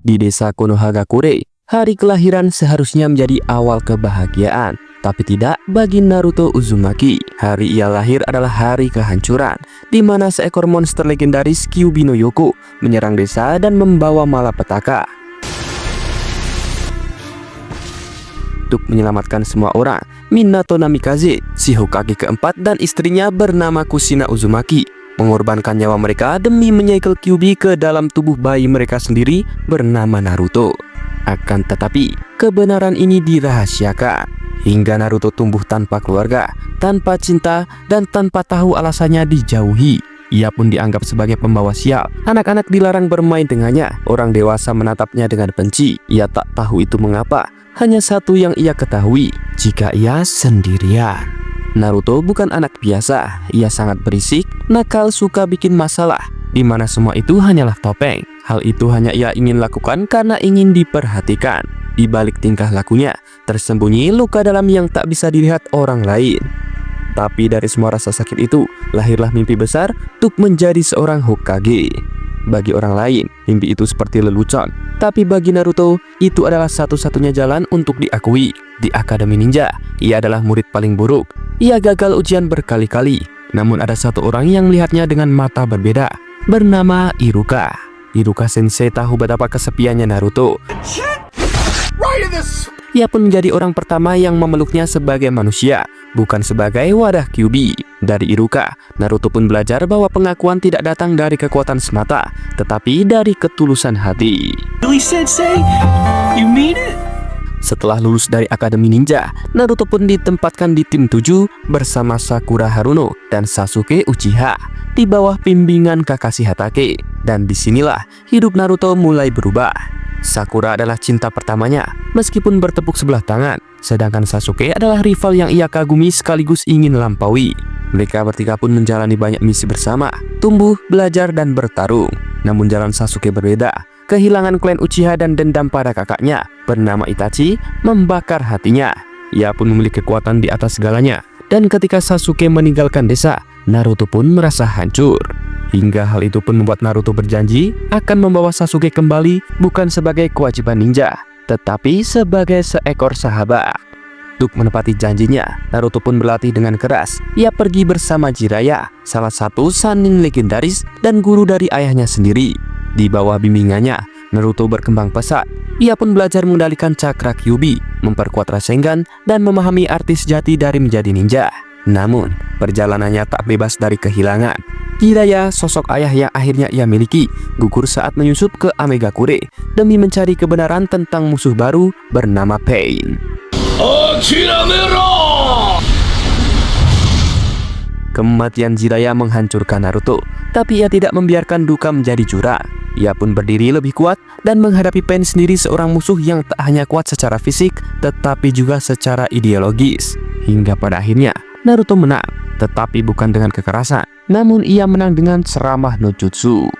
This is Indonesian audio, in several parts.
Di desa Konohagakure, hari kelahiran seharusnya menjadi awal kebahagiaan. Tapi tidak bagi Naruto Uzumaki. Hari ia lahir adalah hari kehancuran, di mana seekor monster legendaris Kyuubi no Yoko menyerang desa dan membawa malapetaka. Untuk menyelamatkan semua orang, Minato Namikaze, si Hokage keempat, dan istrinya bernama Kushina Uzumaki mengorbankan nyawa mereka demi menyegel Kyuubi ke dalam tubuh bayi mereka sendiri bernama Naruto. Akan tetapi, kebenaran ini dirahasiakan hingga Naruto tumbuh tanpa keluarga, tanpa cinta, dan tanpa tahu alasannya dijauhi. Ia pun dianggap sebagai pembawa sial. Anak-anak dilarang bermain dengannya. Orang dewasa menatapnya dengan benci. Ia tak tahu itu mengapa. Hanya satu yang ia ketahui, jika ia sendirian. Naruto bukan anak biasa. Ia sangat berisik, nakal, suka bikin masalah, di mana semua itu hanyalah topeng. Hal itu hanya ia ingin lakukan karena ingin diperhatikan. Di balik tingkah lakunya, tersembunyi luka dalam yang tak bisa dilihat orang lain. Tapi dari semua rasa sakit itu, lahirlah mimpi besar untuk menjadi seorang Hokage. Bagi orang lain, mimpi itu seperti lelucon. Tapi bagi Naruto, itu adalah satu-satunya jalan untuk diakui. Di Akademi Ninja, ia adalah murid paling buruk. Ia gagal ujian berkali-kali. Namun ada satu orang yang melihatnya dengan mata berbeda, bernama Iruka. Iruka Sensei tahu betapa kesepiannya Naruto. Ia pun menjadi orang pertama yang memeluknya sebagai manusia, bukan sebagai wadah Kyuubi. Dari Iruka, Naruto pun belajar bahwa pengakuan tidak datang dari kekuatan semata, tetapi dari ketulusan hati. Really, Sensei? You mean it? Setelah lulus dari Akademi Ninja, Naruto pun ditempatkan di tim 7 bersama Sakura Haruno dan Sasuke Uchiha di bawah bimbingan Kakashi Hatake. Dan disinilah hidup Naruto mulai berubah. Sakura adalah cinta pertamanya, meskipun bertepuk sebelah tangan. Sedangkan Sasuke adalah rival yang ia kagumi sekaligus ingin lampaui. Mereka bertiga pun menjalani banyak misi bersama, tumbuh, belajar, dan bertarung. Namun jalan Sasuke berbeda. Kehilangan klan Uchiha dan dendam pada kakaknya bernama Itachi membakar hatinya. Ia pun memiliki kekuatan di atas segalanya. Dan ketika Sasuke meninggalkan desa, Naruto pun merasa hancur. Hingga hal itu pun membuat Naruto berjanji akan membawa Sasuke kembali bukan sebagai kewajiban ninja, tetapi sebagai seekor sahabat. Untuk menepati janjinya, Naruto pun berlatih dengan keras. Ia pergi bersama Jiraiya, salah satu Sannin legendaris dan guru dari ayahnya sendiri. Di bawah bimbingannya, Naruto berkembang pesat. Ia pun belajar mengendalikan cakra Kyuubi, memperkuat Rasengan, dan memahami arti sejati dari menjadi ninja. Namun, perjalanannya tak bebas dari kehilangan. Jiraiya, sosok ayah yang akhirnya ia miliki, gugur saat menyusup ke Amegakure demi mencari kebenaran tentang musuh baru bernama Pain. Kematian Jiraiya menghancurkan Naruto, tapi ia tidak membiarkan duka menjadi jurang. Ia pun berdiri lebih kuat dan menghadapi Pain sendiri, seorang musuh yang tak hanya kuat secara fisik, tetapi juga secara ideologis. Hingga pada akhirnya, Naruto menang, tetapi bukan dengan kekerasan, namun ia menang dengan ceramah no jutsu.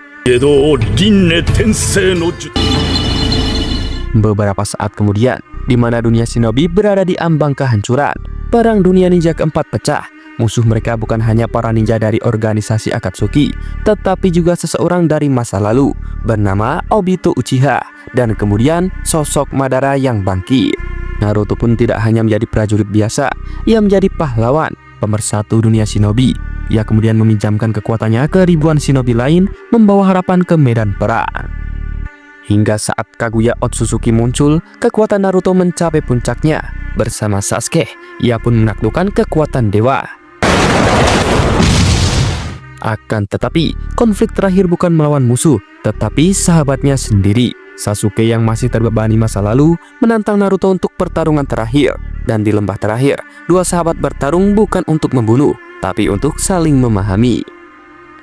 Beberapa saat kemudian, di mana dunia shinobi berada di ambang kehancuran, perang dunia ninja keempat pecah. Musuh mereka bukan hanya para ninja dari organisasi Akatsuki, tetapi juga seseorang dari masa lalu bernama Obito Uchiha, dan kemudian sosok Madara yang bangkit. Naruto pun tidak hanya menjadi prajurit biasa, ia menjadi pahlawan, pemersatu dunia shinobi. Ia kemudian meminjamkan kekuatannya ke ribuan shinobi lain, membawa harapan ke medan perang. Hingga saat Kaguya Otsutsuki muncul, kekuatan Naruto mencapai puncaknya. Bersama Sasuke, ia pun menaklukkan kekuatan dewa. Akan tetapi, konflik terakhir bukan melawan musuh, tetapi sahabatnya sendiri. Sasuke yang masih terbebani masa lalu menantang Naruto untuk pertarungan terakhir. Dan di lembah terakhir, dua sahabat bertarung bukan untuk membunuh, tapi untuk saling memahami.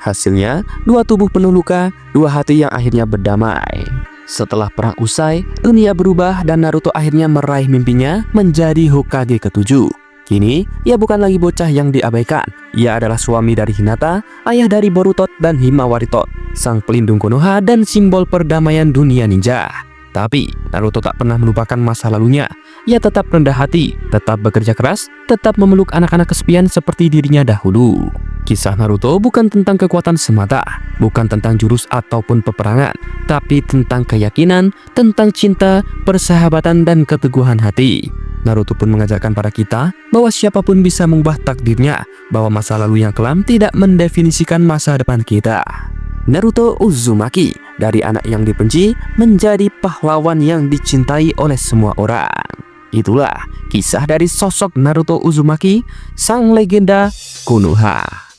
Hasilnya, dua tubuh penuh luka, dua hati yang akhirnya berdamai. Setelah perang usai, dunia berubah dan Naruto akhirnya meraih mimpinya menjadi Hokage ke-7. Kini, ia bukan lagi bocah yang diabaikan. Ia adalah suami dari Hinata, ayah dari Boruto dan Himawari Tot, sang pelindung Konoha dan simbol perdamaian dunia ninja. Tapi, Naruto tak pernah melupakan masa lalunya. Ia tetap rendah hati, tetap bekerja keras, tetap memeluk anak-anak kesepian seperti dirinya dahulu. Kisah Naruto bukan tentang kekuatan semata, bukan tentang jurus ataupun peperangan, tapi tentang keyakinan, tentang cinta, persahabatan, dan keteguhan hati. Naruto pun mengajarkan para kita bahwa siapapun bisa mengubah takdirnya, bahwa masa lalu yang kelam tidak mendefinisikan masa depan kita. Naruto Uzumaki, dari anak yang dibenci menjadi pahlawan yang dicintai oleh semua orang. Itulah kisah dari sosok Naruto Uzumaki, sang legenda Konoha.